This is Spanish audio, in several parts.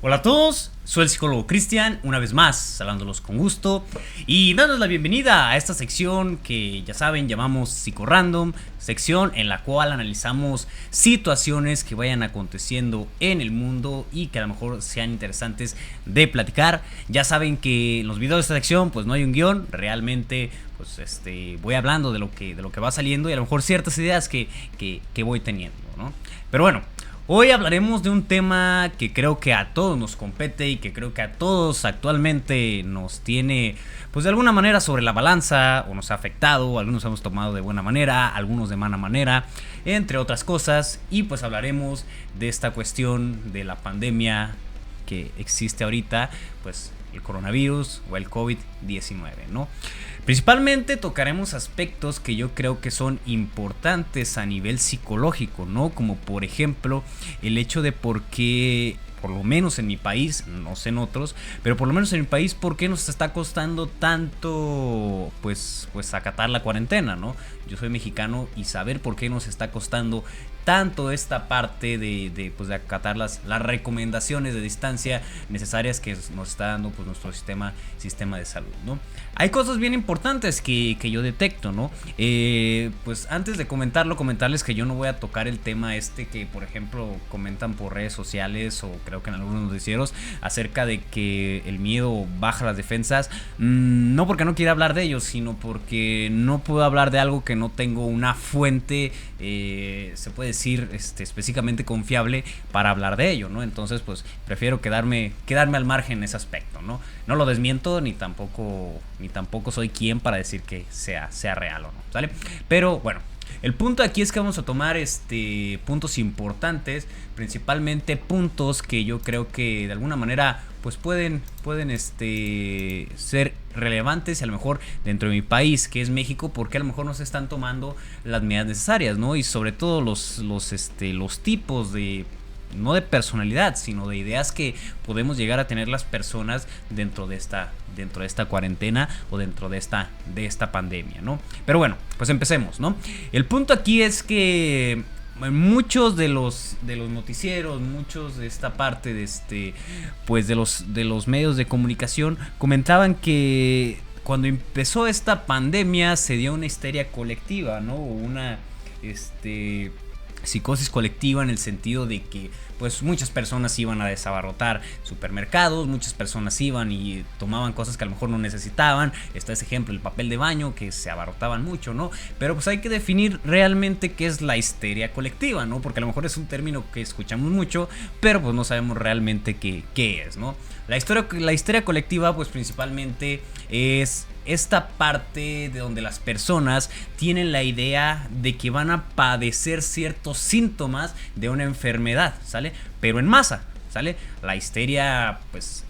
Hola a todos, soy el psicólogo Cristian, una vez más, saludándolos con gusto y dándoles la bienvenida a esta sección que ya saben llamamos Psicorandom, sección en la cual analizamos situaciones que vayan aconteciendo en el mundo y que a lo mejor sean interesantes de platicar. Ya saben que en los videos de esta sección pues no hay un guión, realmente pues voy hablando de lo que va saliendo y a lo mejor ciertas ideas que voy teniendo, ¿no? Pero bueno, hoy hablaremos de un tema que creo que a todos nos compete y que creo que a todos actualmente nos tiene, pues de alguna manera sobre la balanza o nos ha afectado, algunos hemos tomado de buena manera, algunos de mala manera, entre otras cosas, y pues hablaremos de esta cuestión de la pandemia que existe ahorita, pues el coronavirus o el COVID-19, ¿no? Principalmente tocaremos aspectos que yo creo que son importantes a nivel psicológico, ¿no? Como por ejemplo el hecho de por qué, por lo menos en mi país, no sé en otros, pero por lo menos en mi país, ¿por qué nos está costando tanto pues acatar la cuarentena, ¿no? Yo soy mexicano y saber por qué nos está costando tanto esta parte de acatar las recomendaciones de distancia necesarias que nos está dando pues nuestro sistema de salud, ¿no? Hay cosas bien importantes que yo detecto, ¿no? Pues antes de comentarles que yo no voy a tocar el tema que por ejemplo comentan por redes sociales o creo que en algunos noticieros acerca de que el miedo baja las defensas, no porque no quiera hablar de ello, sino porque no puedo hablar de algo que no tengo una fuente, se puede decir específicamente confiable para hablar de ello, ¿no? Entonces pues prefiero quedarme al margen en ese aspecto, ¿no? No lo desmiento ni tampoco soy quien para decir que sea real o no, ¿sale? Pero bueno, el punto aquí es que vamos a tomar puntos importantes, principalmente puntos que yo creo que de alguna manera pues pueden ser relevantes y a lo mejor dentro de mi país, que es México, porque a lo mejor no se están tomando las medidas necesarias, ¿no? Y sobre todo los tipos de, no de personalidad, sino de ideas que podemos llegar a tener las personas dentro de esta cuarentena o dentro de esta pandemia, ¿no? Pero bueno, pues empecemos, ¿no? El punto aquí es que muchos de los noticieros, muchos de esta parte pues de los medios de comunicación comentaban que cuando empezó esta pandemia se dio una histeria colectiva, ¿no? Una psicosis colectiva en el sentido de que pues muchas personas iban a desabarrotar supermercados, muchas personas iban y tomaban cosas que a lo mejor no necesitaban. Está ese ejemplo, el papel de baño, que se abarrotaban mucho, ¿no? Pero pues hay que definir realmente qué es la histeria colectiva, ¿no? Porque a lo mejor es un término que escuchamos mucho, pero pues no sabemos realmente qué es, ¿no? La histeria colectiva pues principalmente es esta parte de donde las personas tienen la idea de que van a padecer ciertos síntomas de una enfermedad, ¿sale? Pero en masa, ¿sale? La histeria, pues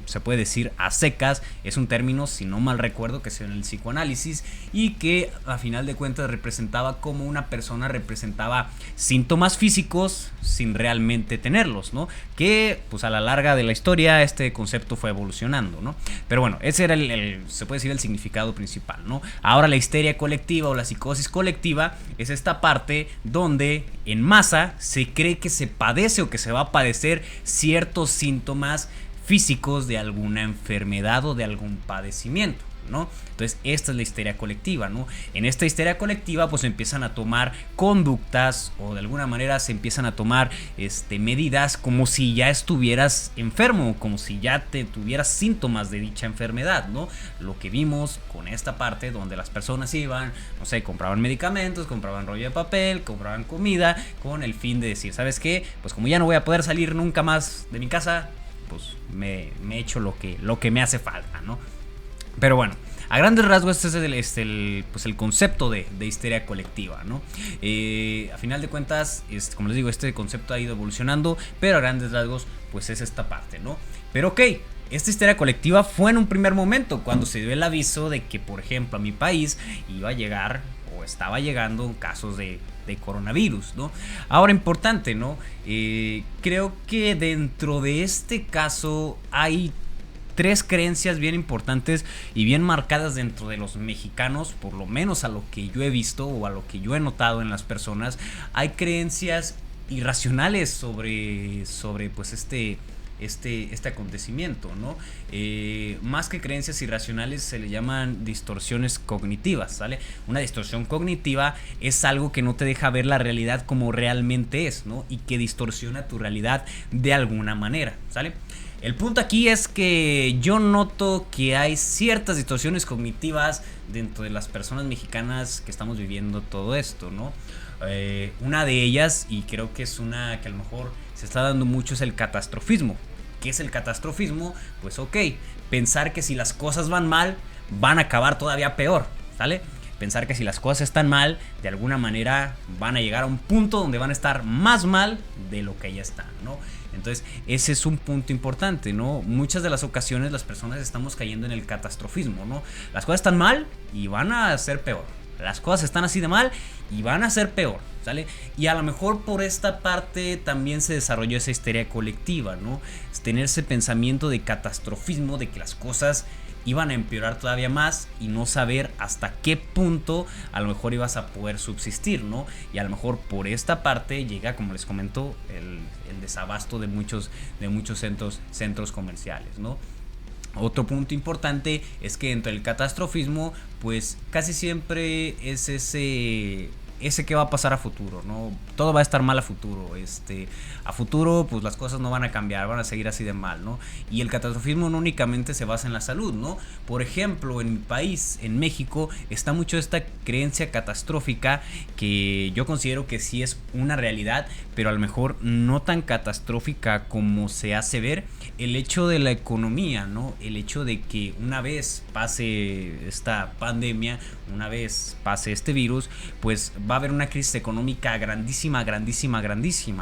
se puede decir a secas, es un término, si no mal recuerdo, que se dio en el psicoanálisis y que a final de cuentas representaba como una persona representaba síntomas físicos sin realmente tenerlos, ¿no? Que pues a la larga de la historia este concepto fue evolucionando, ¿no? Pero bueno, ese era se puede decir el significado principal, ¿no? Ahora la histeria colectiva o la psicosis colectiva es esta parte donde en masa se cree que se padece o que se va a padecer ciertos síntomas físicos de alguna enfermedad o de algún padecimiento, ¿no? Entonces esta es la histeria colectiva, ¿no? En esta histeria colectiva pues empiezan a tomar conductas o de alguna manera se empiezan a tomar medidas como si ya estuvieras enfermo, como si ya tuvieras síntomas de dicha enfermedad, ¿no? Lo que vimos con esta parte donde las personas iban, no sé, compraban medicamentos, compraban rollo de papel, compraban comida con el fin de decir, ¿sabes qué? Pues como ya no voy a poder salir nunca más de mi casa, pues me echo lo que me hace falta, ¿no? Pero bueno, a grandes rasgos este es el concepto de histeria colectiva, ¿no? A final de cuentas, como les digo, este concepto ha ido evolucionando, pero a grandes rasgos pues es esta parte, ¿no? Pero ok, esta histeria colectiva fue en un primer momento cuando se dio el aviso de que, por ejemplo, a mi país iba a llegar o estaba llegando casos de coronavirus, ¿no? Ahora, importante, ¿no? Creo que dentro de este caso hay tres creencias bien importantes y bien marcadas dentro de los mexicanos, por lo menos a lo que yo he visto o a lo que yo he notado en las personas. Hay creencias irracionales sobre pues este acontecimiento, ¿no? Más que creencias irracionales se le llaman distorsiones cognitivas, ¿sale? Una distorsión cognitiva es algo que no te deja ver la realidad como realmente es, ¿no? Y que distorsiona tu realidad de alguna manera, ¿sale? El punto aquí es que yo noto que hay ciertas distorsiones cognitivas dentro de las personas mexicanas que estamos viviendo todo esto, ¿no? Una de ellas, y creo que es una que a lo mejor se está dando mucho, es el catastrofismo. ¿Qué es el catastrofismo? Pues ok, pensar que si las cosas van mal, van a acabar todavía peor, ¿sale? Pensar que si las cosas están mal, de alguna manera van a llegar a un punto donde van a estar más mal de lo que ya están, ¿no? Entonces, ese es un punto importante, ¿no? Muchas de las ocasiones las personas estamos cayendo en el catastrofismo, ¿no? Las cosas están mal y van a ser peor. Las cosas están así de mal y van a ser peor, ¿sale? Y a lo mejor por esta parte también se desarrolló esa histeria colectiva, ¿no? Es tener ese pensamiento de catastrofismo, de que las cosas iban a empeorar todavía más y no saber hasta qué punto a lo mejor ibas a poder subsistir, ¿no? Y a lo mejor por esta parte llega, como les comento, el desabasto de muchos centros comerciales, ¿no? Otro punto importante es que dentro del catastrofismo, pues casi siempre es ese que va a pasar a futuro, ¿no? Todo va a estar mal a futuro. A futuro, pues las cosas no van a cambiar, van a seguir así de mal, ¿no? Y el catastrofismo no únicamente se basa en la salud, ¿no? Por ejemplo, en mi país, en México, está mucho esta creencia catastrófica que yo considero que sí es una realidad, pero a lo mejor no tan catastrófica como se hace ver. El hecho de la economía, ¿no? El hecho de que una vez pase esta pandemia, una vez pase este virus, pues va a haber una crisis económica grandísima,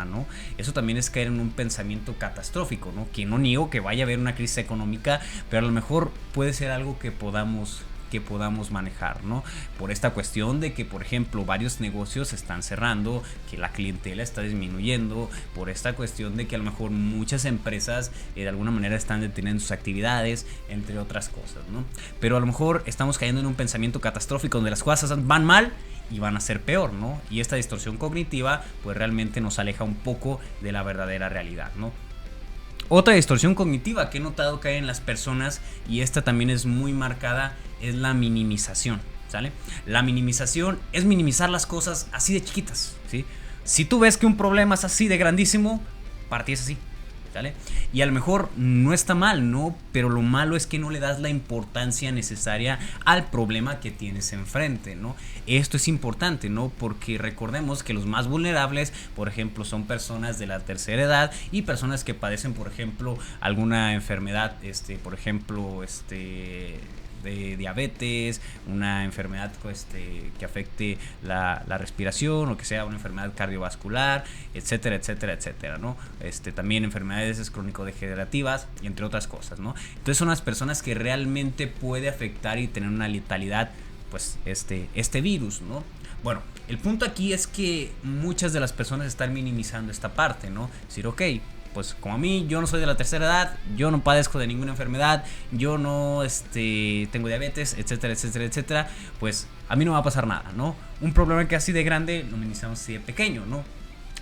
¿no? Eso también es caer en un pensamiento catastrófico, ¿no? Que no niego que vaya a haber una crisis económica, pero a lo mejor puede ser algo que podamos manejar, ¿no? Por esta cuestión de que, por ejemplo, varios negocios están cerrando, que la clientela está disminuyendo, por esta cuestión de que a lo mejor muchas empresas de alguna manera están deteniendo sus actividades, entre otras cosas, ¿no? Pero a lo mejor estamos cayendo en un pensamiento catastrófico donde las cosas van mal y van a ser peor, ¿no? Y esta distorsión cognitiva pues realmente nos aleja un poco de la verdadera realidad, ¿no? Otra distorsión cognitiva que he notado caer en las personas, y esta también es muy marcada, es la minimización, ¿sale? La minimización es minimizar las cosas así de chiquitas, ¿sí? Si tú ves que un problema es así de grandísimo, para ti es así, ¿sale? Y a lo mejor no está mal, ¿no? Pero lo malo es que no le das la importancia necesaria al problema que tienes enfrente, ¿no? Esto es importante, ¿no? Porque recordemos que los más vulnerables, por ejemplo, son personas de la tercera edad y personas que padecen, por ejemplo, alguna enfermedad, por ejemplo, de diabetes, una enfermedad que afecte la respiración, o que sea una enfermedad cardiovascular, etcétera, etcétera, etcétera, ¿no? También enfermedades crónico-degenerativas y entre otras cosas, ¿no? Entonces son las personas que realmente puede afectar y tener una letalidad, pues, este virus, ¿no? Bueno, el punto aquí es que muchas de las personas están minimizando esta parte, ¿no? Decir, ok, pues como a mí, yo no soy de la tercera edad, yo no padezco de ninguna enfermedad, yo no tengo diabetes, etcétera, etcétera, etcétera, pues a mí no va a pasar nada, ¿no? Un problema que así de grande lo minimizamos así de pequeño, ¿no?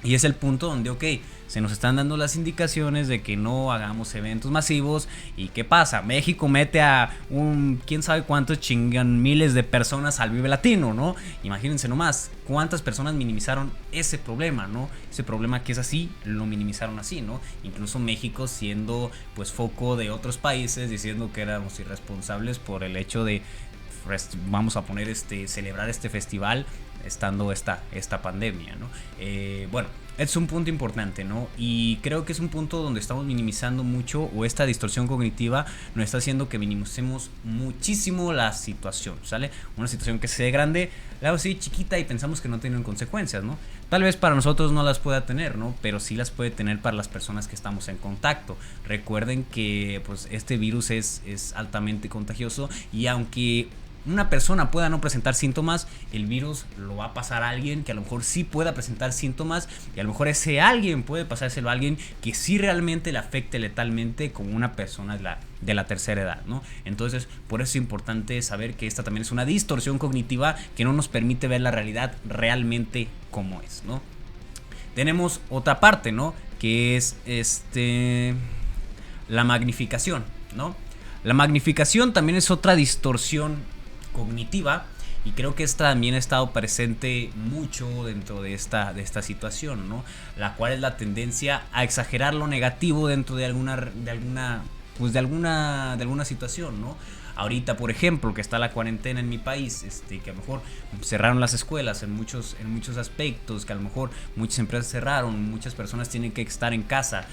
Y es el punto donde, ok, se nos están dando las indicaciones de que no hagamos eventos masivos. ¿Y qué pasa? México mete a quién sabe cuántos chingan miles de personas al Vive Latino, ¿no? Imagínense nomás cuántas personas minimizaron ese problema, ¿no? Ese problema que es así, lo minimizaron así, ¿no? Incluso México siendo pues foco de otros países, diciendo que éramos irresponsables por el hecho de, vamos a poner celebrar este festival estando esta pandemia, ¿no? Bueno, es un punto importante, ¿no? Y creo que es un punto donde estamos minimizando mucho, o esta distorsión cognitiva nos está haciendo que minimicemos muchísimo la situación, ¿sale? Una situación que se ve grande, la vemos así chiquita y pensamos que no tienen consecuencias, ¿no? Tal vez para nosotros no las pueda tener, ¿no? Pero sí las puede tener para las personas que estamos en contacto. Recuerden que pues este virus es altamente contagioso, y aunque una persona pueda no presentar síntomas, el virus lo va a pasar a alguien que a lo mejor sí pueda presentar síntomas, y a lo mejor ese alguien puede pasárselo a alguien que sí realmente le afecte letalmente, como una persona de la tercera edad, ¿no? Entonces, por eso es importante saber que esta también es una distorsión cognitiva que no nos permite ver la realidad realmente como es, ¿no? Tenemos otra parte, ¿no? Que es la magnificación, ¿no? La magnificación también es otra distorsión cognitiva y creo que esta también ha estado presente mucho dentro de esta situación, ¿no? La cual es la tendencia a exagerar lo negativo dentro de alguna situación, ¿no? Ahorita, por ejemplo, que está la cuarentena en mi país, que a lo mejor cerraron las escuelas en muchos aspectos, que a lo mejor muchas empresas cerraron, muchas personas tienen que estar en casa,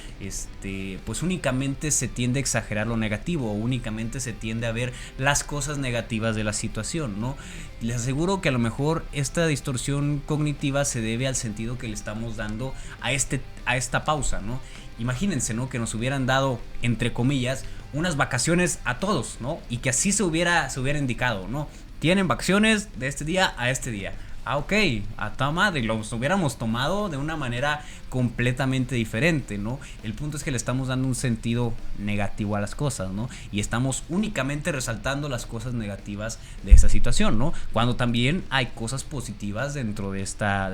pues únicamente se tiende a exagerar lo negativo, o únicamente se tiende a ver las cosas negativas de la situación, ¿no? Les aseguro que a lo mejor esta distorsión cognitiva se debe al sentido que le estamos dando a esta pausa, ¿no? Imagínense, ¿no? Que nos hubieran dado, entre comillas, unas vacaciones a todos, ¿no? Y que así se hubiera indicado, ¿no? Tienen vacaciones de este día a este día. Ah, ok, a toda madre, los hubiéramos tomado de una manera completamente diferente, ¿no? El punto es que le estamos dando un sentido negativo a las cosas, ¿no? Y estamos únicamente resaltando las cosas negativas de esta situación, ¿no? Cuando también hay cosas positivas dentro de esta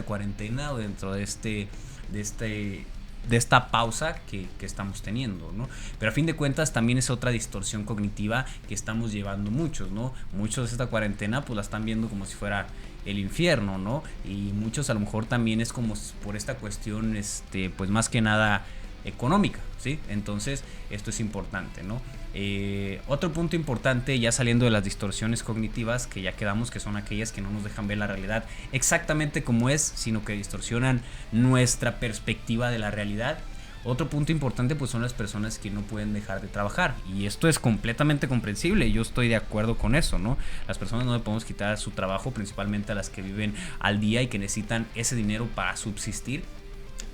cuarentena o dentro de esta pausa que estamos teniendo, ¿no? Pero a fin de cuentas también es otra distorsión cognitiva que estamos llevando muchos, ¿no? Muchos de esta cuarentena pues la están viendo como si fuera el infierno, ¿no? Y muchos a lo mejor también es como por esta cuestión, pues más que nada económica, ¿sí? Entonces esto es importante, ¿no? Otro punto importante, ya saliendo de las distorsiones cognitivas, que ya quedamos que son aquellas que no nos dejan ver la realidad exactamente como es, sino que distorsionan nuestra perspectiva de la realidad. Otro punto importante pues son las personas que no pueden dejar de trabajar, y esto es completamente comprensible, yo estoy de acuerdo con eso, ¿no? Las personas no le podemos quitar su trabajo, principalmente a las que viven al día y que necesitan ese dinero para subsistir,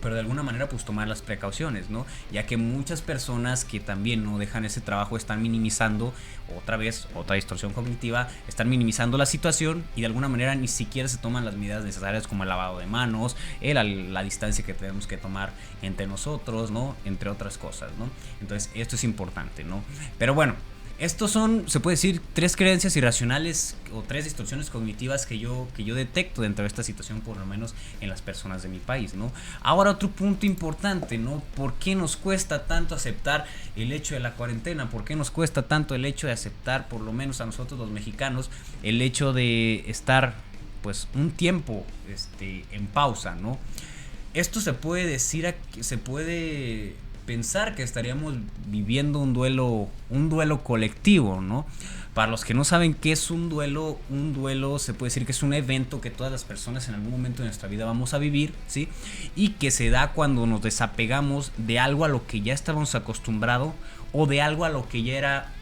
pero de alguna manera pues tomar las precauciones, ¿no? Ya que muchas personas que también no dejan ese trabajo están minimizando, otra distorsión cognitiva, están minimizando la situación y de alguna manera ni siquiera se toman las medidas necesarias como el lavado de manos, la distancia que tenemos que tomar entre nosotros, ¿no? Entre otras cosas, ¿no? Entonces esto es importante, ¿no? Pero bueno, estos son, se puede decir, 3 creencias irracionales o 3 distorsiones cognitivas que yo detecto dentro de esta situación, por lo menos en las personas de mi país, ¿no? Ahora otro punto importante, ¿no? ¿Por qué nos cuesta tanto aceptar el hecho de la cuarentena? ¿Por qué nos cuesta tanto el hecho de aceptar, por lo menos a nosotros los mexicanos, el hecho de estar pues un tiempo en pausa, ¿no? Esto se puede decir, se puede pensar que estaríamos viviendo un duelo colectivo, ¿no? Para los que no saben qué es un duelo se puede decir que es un evento que todas las personas en algún momento de nuestra vida vamos a vivir, ¿sí? Y que se da cuando nos desapegamos de algo a lo que ya estábamos acostumbrados o de algo a lo que ya era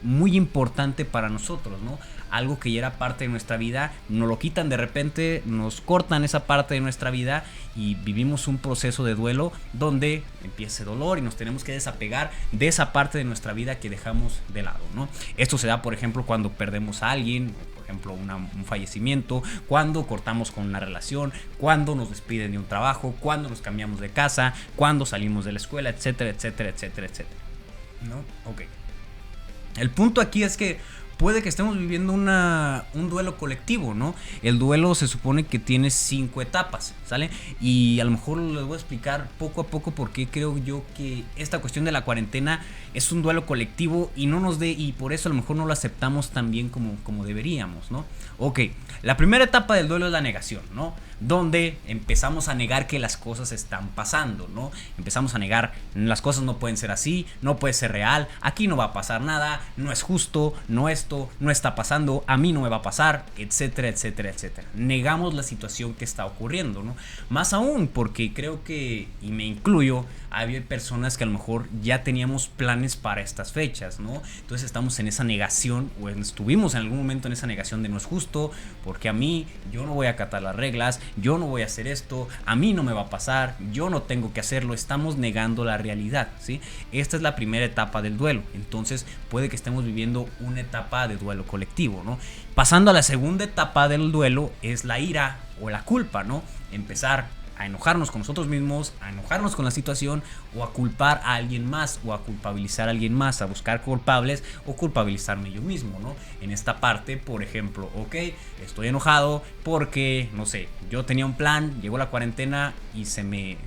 muy importante para nosotros, ¿no? Algo que ya era parte de nuestra vida, nos lo quitan de repente, nos cortan esa parte de nuestra vida y vivimos un proceso de duelo donde empieza ese dolor y nos tenemos que desapegar de esa parte de nuestra vida que dejamos de lado, ¿no? Esto se da, por ejemplo, cuando perdemos a alguien, por ejemplo, un fallecimiento, cuando cortamos con una relación, cuando nos despiden de un trabajo, cuando nos cambiamos de casa, cuando salimos de la escuela, etcétera, etcétera, etcétera, etcétera, ¿no? Ok. El punto aquí es que puede que estemos viviendo un duelo colectivo, ¿no? El duelo se supone que tiene 5 etapas, ¿sale? Y a lo mejor les voy a explicar poco a poco por qué creo yo que esta cuestión de la cuarentena es un duelo colectivo y por eso a lo mejor no lo aceptamos tan bien como deberíamos, ¿no? Ok, la primera etapa del duelo es la negación, ¿no? Donde empezamos a negar que las cosas están pasando, ¿no? Empezamos a negar, las cosas no pueden ser así, no puede ser real, aquí no va a pasar nada, no es justo, no esto, no está pasando, a mí no me va a pasar, etcétera, etcétera, etcétera. Negamos la situación que está ocurriendo, ¿no? Más aún porque creo que, y me incluyo, hay personas que a lo mejor ya teníamos planes para estas fechas, ¿no? Entonces estamos en esa negación, o estuvimos en algún momento en esa negación de no es justo, porque a mí, yo no voy a acatar las reglas, yo no voy a hacer esto, a mí no me va a pasar, yo no tengo que hacerlo, estamos negando la realidad, ¿sí? Esta es la primera etapa del duelo, entonces puede que estemos viviendo una etapa de duelo colectivo, ¿no? Pasando a la segunda etapa del duelo es la ira o la culpa, ¿no? Empezar a enojarnos con nosotros mismos, a enojarnos con la situación o a culpar a alguien más o a culpabilizar a alguien más, a buscar culpables o culpabilizarme yo mismo, ¿no? En esta parte, por ejemplo, ok, estoy enojado porque, no sé, yo tenía un plan, llegó la cuarentena y se me,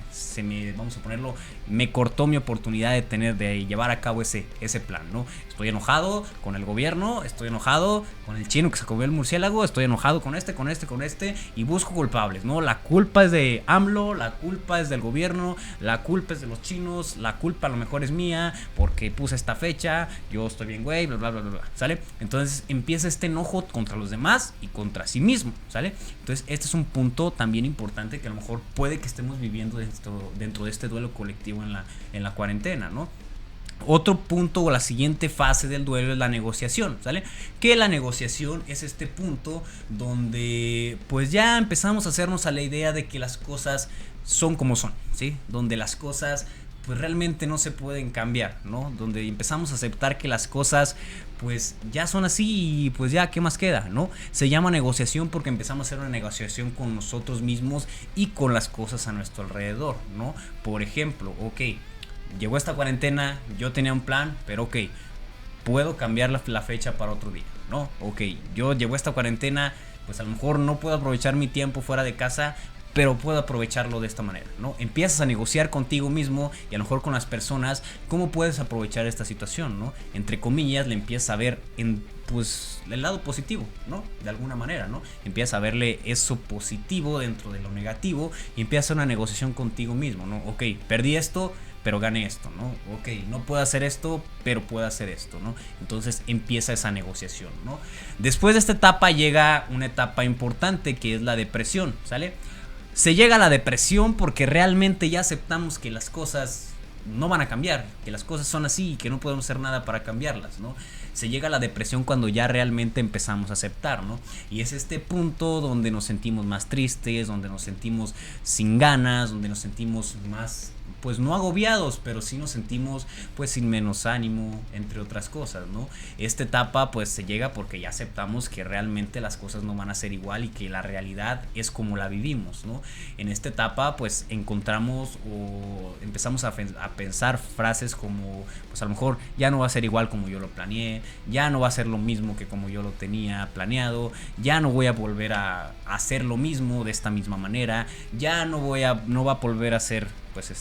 vamos a ponerlo, me cortó mi oportunidad de llevar a cabo ese plan, ¿no? Estoy enojado con el gobierno, estoy enojado con el chino que se comió el murciélago, estoy enojado con este y busco culpables, ¿no? La culpa es de AMLO, la culpa es del gobierno, la culpa es de los chinos, la culpa a lo mejor es mía porque puse esta fecha, yo estoy bien, güey, bla, bla, bla, bla, ¿sale? Entonces empieza este enojo contra los demás y contra sí mismo, ¿sale? Entonces este es un punto también importante que a lo mejor puede que estemos viviendo dentro de este duelo colectivo en la cuarentena, ¿no? Otro punto o la siguiente fase del duelo es la negociación, ¿sale? Que la negociación es este punto donde pues ya empezamos a hacernos a la idea de que las cosas son como son, ¿sí? Donde las cosas pues realmente no se pueden cambiar, ¿no? Donde empezamos a aceptar que las cosas pues ya son así y pues ya, ¿qué más queda?, ¿no? Se llama negociación porque empezamos a hacer una negociación con nosotros mismos y con las cosas a nuestro alrededor, ¿no? Por ejemplo, ok, llegó esta cuarentena, yo tenía un plan, pero ok, puedo cambiar la fecha para otro día, ¿no? Ok, yo llegó esta cuarentena, pues a lo mejor no puedo aprovechar mi tiempo fuera de casa, pero puedo aprovecharlo de esta manera, ¿no? Empiezas a negociar contigo mismo y a lo mejor con las personas cómo puedes aprovechar esta situación, ¿no? Entre comillas, le empiezas a ver en pues el lado positivo, ¿no? De alguna manera, ¿no? Empiezas a verle eso positivo dentro de lo negativo y empiezas a hacer una negociación contigo mismo, ¿no? Ok, perdí esto, pero gané esto, ¿no? Ok, no puedo hacer esto, pero puedo hacer esto, ¿no? Entonces empieza esa negociación, ¿no? Después de esta etapa llega una etapa importante que es la depresión, ¿sale? Se llega a la depresión porque realmente ya aceptamos que las cosas no van a cambiar, que las cosas son así y que no podemos hacer nada para cambiarlas, ¿no? Se llega a la depresión cuando ya realmente empezamos a aceptar, ¿no? Y es este punto donde nos sentimos más tristes, donde nos sentimos sin ganas, donde nos sentimos más, pues no agobiados, pero sí nos sentimos pues sin menos ánimo, entre otras cosas, ¿no? Esta etapa pues se llega porque ya aceptamos que realmente las cosas no van a ser igual y que la realidad es como la vivimos, ¿no? En esta etapa pues encontramos o empezamos a pensar frases como pues a lo mejor ya no va a ser igual como yo lo planeé, ya no va a ser lo mismo que como yo lo tenía planeado, ya no voy a volver a hacer lo mismo de esta misma manera, ya no va a volver a ser pues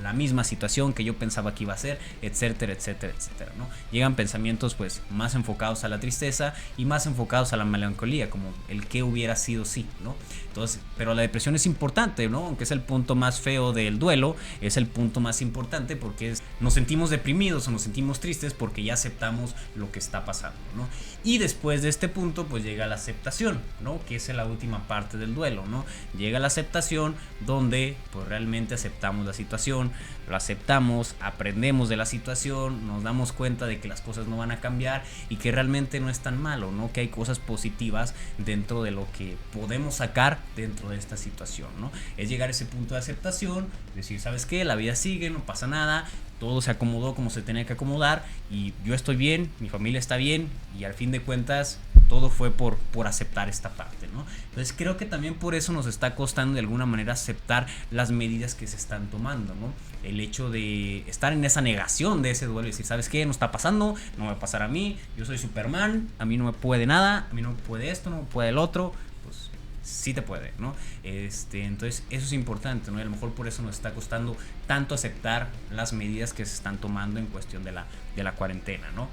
la misma situación que yo pensaba que iba a ser, etcétera, etcétera, etcétera, ¿no? Llegan pensamientos pues más enfocados a la tristeza y más enfocados a la melancolía, como el que hubiera sido sí, ¿no? Entonces, pero la depresión es importante, ¿no? Aunque es el punto más feo del duelo, es el punto más importante porque nos sentimos deprimidos o nos sentimos tristes porque ya aceptamos lo que está pasando, ¿no? Y después de este punto pues llega la aceptación, ¿no? Que es la última parte del duelo, ¿no? Llega la aceptación donde pues realmente aceptamos la situación, lo aceptamos, aprendemos de la situación, nos damos cuenta de que las cosas no van a cambiar y que realmente no es tan malo, ¿no? Que hay cosas positivas dentro de lo que podemos sacar dentro de esta situación, ¿no? Es llegar a ese punto de aceptación, decir, ¿sabes qué? La vida sigue, no pasa nada, todo se acomodó como se tenía que acomodar y yo estoy bien, mi familia está bien y al fin de cuentas todo fue por aceptar esta parte, ¿no? Entonces creo que también por eso nos está costando de alguna manera aceptar las medidas que se están tomando, ¿no? El hecho de estar en esa negación de ese duelo y decir, ¿sabes qué? No está pasando, no me va a pasar a mí, yo soy Superman, a mí no me puede nada, a mí no me puede esto, no me puede el otro, pues sí te puede, ¿no? Entonces eso es importante, ¿no? Y a lo mejor por eso nos está costando tanto aceptar las medidas que se están tomando en cuestión de la cuarentena, ¿no?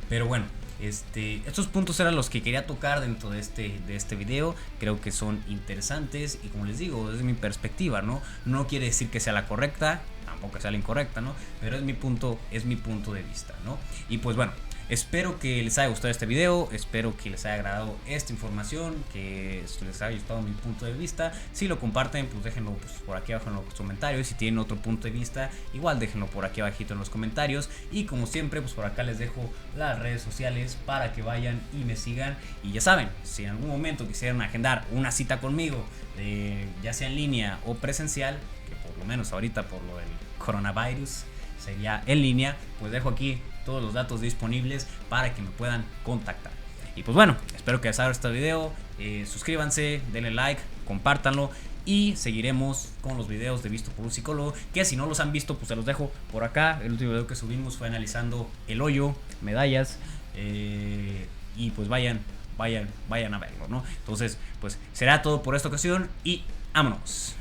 Pero bueno, estos puntos eran los que quería tocar dentro de este video. Creo que son interesantes y como les digo, desde mi perspectiva, no quiere decir que sea la correcta, tampoco sea la incorrecta, ¿no? Pero es mi punto de vista, ¿no? Y pues bueno, espero que les haya gustado este video, espero que les haya agradado esta información, que les haya gustado mi punto de vista. Si lo comparten, pues déjenlo pues, por aquí abajo en los comentarios. Si tienen otro punto de vista, igual déjenlo por aquí abajito en los comentarios. Y como siempre, pues por acá les dejo las redes sociales para que vayan y me sigan. Y ya saben, si en algún momento quisieran agendar una cita conmigo, ya sea en línea o presencial, que por lo menos ahorita por lo del coronavirus sería en línea, pues dejo aquí todos los datos disponibles para que me puedan contactar. Y pues bueno, espero que les haya gustado este video, suscríbanse, denle like, compártanlo Y seguiremos con los videos de Visto por un Psicólogo, que si no los han visto, pues se los dejo por acá. El último video que subimos fue analizando el hoyo, medallas, y pues vayan a verlo, ¿no? Entonces, pues será todo por esta ocasión y vámonos.